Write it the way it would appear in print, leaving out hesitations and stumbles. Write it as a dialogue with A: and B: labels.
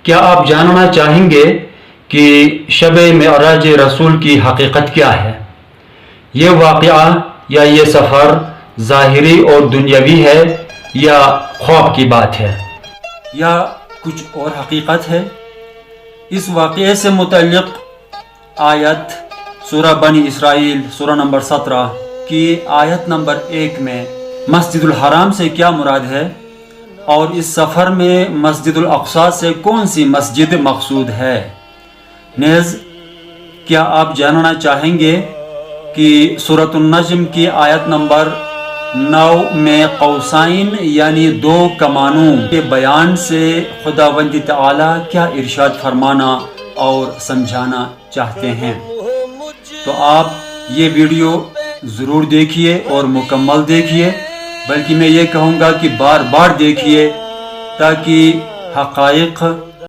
A: کیا آپ جاننا چاہیں گے کہ شب معراج رسول کی حقیقت کیا ہے؟ یہ واقعہ یا یہ سفر ظاہری اور دنیاوی ہے یا خواب کی بات ہے یا کچھ اور حقیقت ہے؟ اس واقعے سے متعلق آیت سورہ بنی اسرائیل سورہ نمبر 17 کی آیت نمبر 1 میں مسجد الحرام سے کیا مراد ہے، اور اس سفر میں مسجد الاقصی سے کون سی مسجد مقصود ہے؟ نیز کیا آپ جاننا چاہیں گے کہ سورۃ النجم کی آیت نمبر 9 میں قوسین یعنی 2 کمانوں کے بیان سے خداوند تعالی کیا ارشاد فرمانا اور سمجھانا چاہتے ہیں؟ تو آپ یہ ویڈیو ضرور دیکھیے اور مکمل دیکھیے، بلکہ میں یہ کہوں گا کہ بار بار دیکھیے تاکہ حقائق